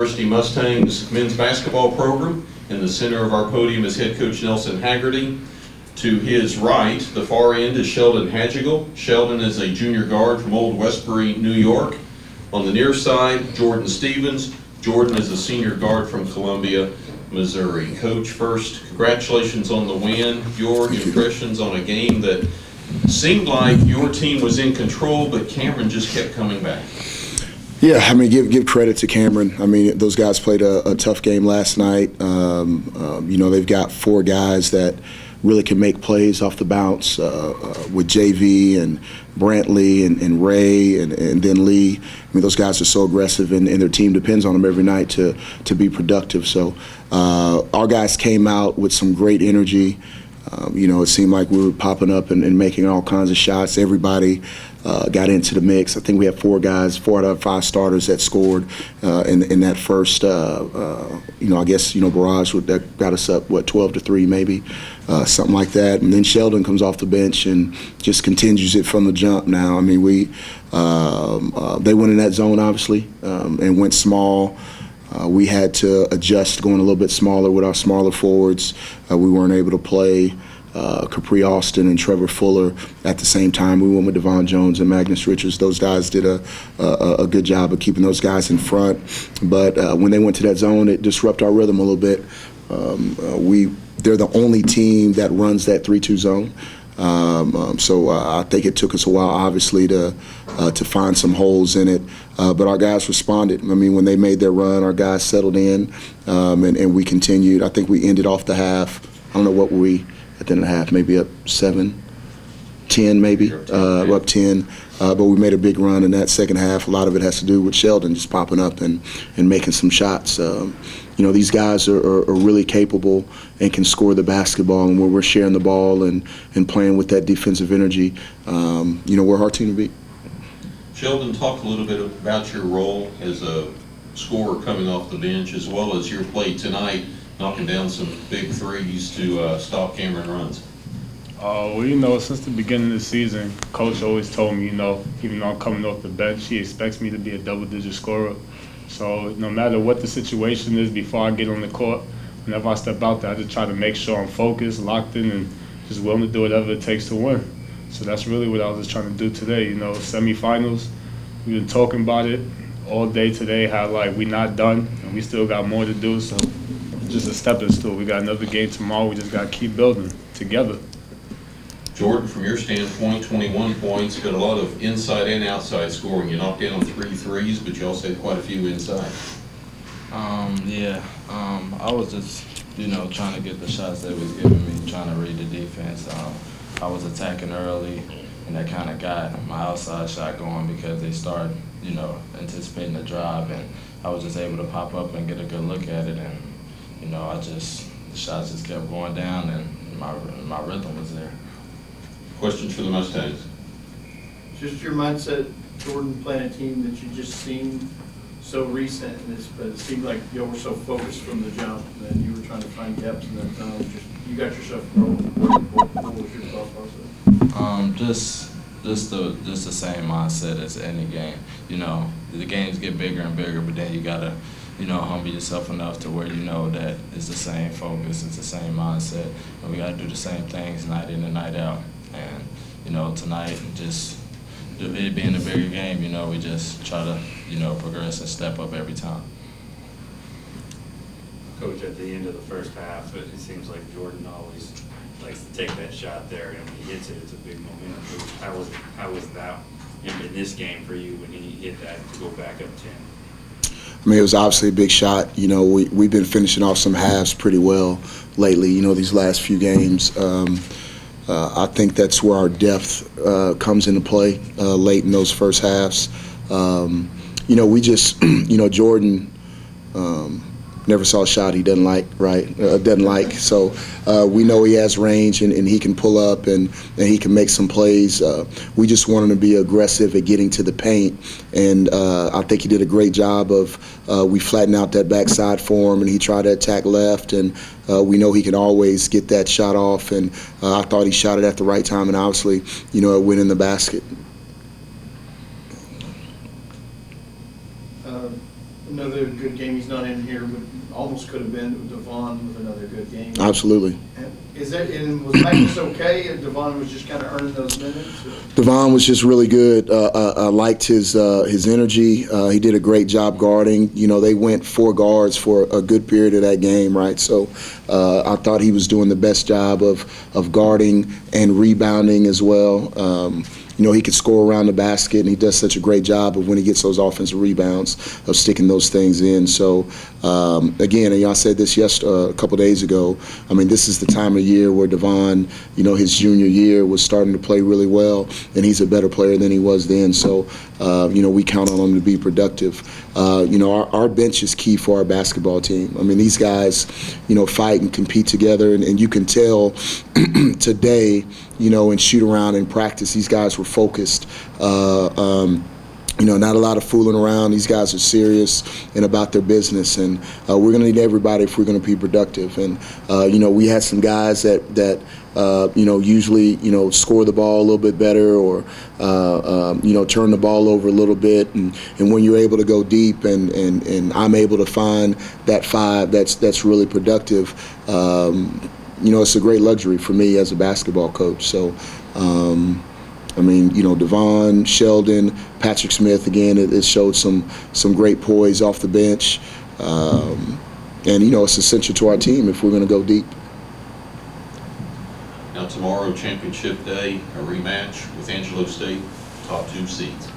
University Mustangs men's basketball program. In the center of our podium is head coach Nelson Haggerty. To his right, the far end, is Sheldon Hagigal. Sheldon is a junior guard from Old Westbury, New York. On the near side, Jordan Stevens. Jordan is a senior guard from Columbia, Missouri. Coach, first, congratulations on the win. Your impressions on a game that seemed like your team was in control, but Cameron just kept coming back. Yeah, I mean, give credit to Cameron. I mean, those guys played a tough game last night. They've got four guys that really can make plays off the bounce with JV and Brantley and Ray and then Lee. I mean, those guys are so aggressive, and their team depends on them every night to be productive. So our guys came out with some great energy. It seemed like we were popping up and making all kinds of shots. Everybody got into the mix. I think we had four out of five starters that scored in that first, barrage that got us up, 12-3 maybe, something like that. And then Sheldon comes off the bench and just continues it from the jump now. I mean, they went in that zone, obviously, and went small. We had to adjust going a little bit smaller with our smaller forwards. We weren't able to play Capri Austin and Trevor Fuller at the same time. We went with Devon Jones and Magnus Richards. Those guys did a good job of keeping those guys in front. But when they went to that zone, it disrupted our rhythm a little bit. They're the only team that runs that 3-2 zone. So I think it took us a while, obviously, to find some holes in it. But our guys responded. I mean, when they made their run, our guys settled in, and we continued. I think we ended off the half. I don't know what were we at the end of the half, maybe up 7-10 maybe, up 10. But we made a big run in that second half. A lot of it has to do with Sheldon just popping up and making some shots. These guys are really capable and can score the basketball, and when we're sharing the ball and playing with that defensive energy, we're a hard team to beat. Sheldon, talk a little bit about your role as a scorer coming off the bench, as well as your play tonight, knocking down some big threes to stop Cameron runs. Since the beginning of the season, Coach always told me, even though I'm coming off the bench, he expects me to be a double-digit scorer. So no matter what the situation is before I get on the court, whenever I step out there, I just try to make sure I'm focused, locked in, and just willing to do whatever it takes to win. So that's really what I was just trying to do today. Semifinals, we've been talking about it all day today, how we're not done and we still got more to do. So it's just a stepping stool. We got another game tomorrow. We just got to keep building together. Jordan, from your standpoint, 21 points, got a lot of inside and outside scoring. You knocked down 3 threes, but you also had quite a few inside. I was just, trying to get the shots that was giving me, trying to read the defense. I was attacking early, and that kind of got my outside shot going because they started, anticipating the drive, and I was just able to pop up and get a good look at it, and, the shots just kept going down, and my rhythm was there. Questions for the Mustangs? Just your mindset, Jordan, playing a team that you just seemed so recent in this, but it seemed like you were so focused from the jump, and you were trying to find depth in that zone. You got yourself rolling. What was your thought process? Just the same mindset as any game. The games get bigger and bigger, but then you gotta, humble yourself enough to where that it's the same focus, it's the same mindset, and we gotta do the same things night in and night out. And tonight, just it being a bigger game, we just try to progress and step up every time. Coach, at the end of the first half, it seems like Jordan always likes to take that shot there, and when he hits it, it's a big momentum boost. How was that in this game for you when he hit that to go back up 10? I mean, it was obviously a big shot. We've been finishing off some halves pretty well lately, these last few games. I think that's where our depth comes into play late in those first halves. We just, Jordan never saw a shot he doesn't like, right? Doesn't like. So we know he has range and he can pull up and he can make some plays. We just want him to be aggressive at getting to the paint. And I think he did a great job of we flattened out that backside for him and he tried to attack left. And we know he can always get that shot off. And I thought he shot it at the right time. And obviously, it went in the basket. Another good game. He's not gone in here, but almost could have been Devon with another good game. Absolutely. And was Magnus okay, and Devon was just kind of earning those minutes? Devon was just really good. I liked his energy. He did a great job guarding. You know, they went 4 guards for a good period of that game, right? So I thought he was doing the best job of guarding and rebounding as well. You know, he could score around the basket, and he does such a great job of when he gets those offensive rebounds of sticking those things in. So, again, and I said this a couple days ago, I mean, this is the time of year where Devon, you know, his junior year was starting to play really well, and he's a better player than he was then. So, you know, we count on him to be productive. You know, our bench is key for our basketball team. I mean, these guys, you know, fight and compete together, and you can tell today, you know, and shoot around in practice, these guys were focused. You know, not a lot of fooling around. These guys are serious and about their business, and we're going to need everybody if we're going to be productive. And you know, we had some guys that you know, usually, you know, score the ball a little bit better, or you know, turn the ball over a little bit. And when you're able to go deep, and I'm able to find that 5 that's really productive, you know, it's a great luxury for me as a basketball coach. So, I mean, you know, Devon, Sheldon, Patrick Smith, again, it showed some great poise off the bench. And, you know, it's essential to our team if we're going to go deep. Now tomorrow, championship day, a rematch with Angelo State, top 2 seeds.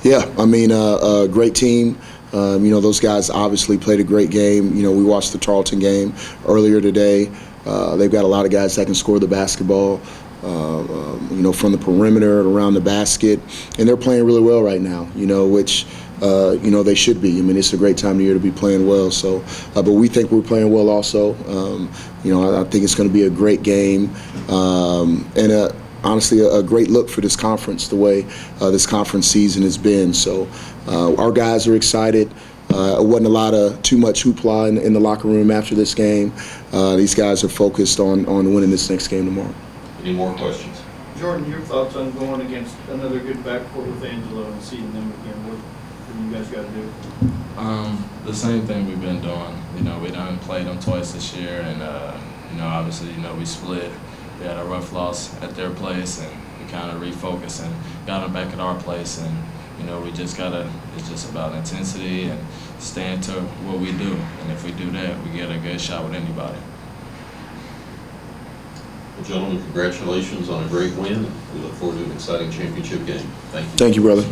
Yeah, I mean, a great team. You know, those guys obviously played a great game. You know, we watched the Tarleton game earlier today. They've got a lot of guys that can score the basketball, you know, from the perimeter and around the basket. And they're playing really well right now, you know, which, you know, they should be. I mean, it's a great time of year to be playing well. So, but we think we're playing well also. You know, I think it's going to be a great game, and honestly, a great look for this conference, the way this conference season has been. So our guys are excited. It wasn't too much hoopla in the locker room after this game. These guys are focused on winning this next game tomorrow. Any more questions? Jordan, your thoughts on going against another good backcourt with Angelo and seeing them again? What you guys got to do? The same thing we've been doing. You know, we done played them twice this year, and you know, obviously, you know, we split. We had a rough loss at their place, and we kind of refocused and got them back at our place. And you know, we just gotta. It's just about intensity and staying to what we do. And if we do that, we get a good shot with anybody. Well, gentlemen, congratulations on a great win. We look forward to an exciting championship game. Thank you. Thank you, brother.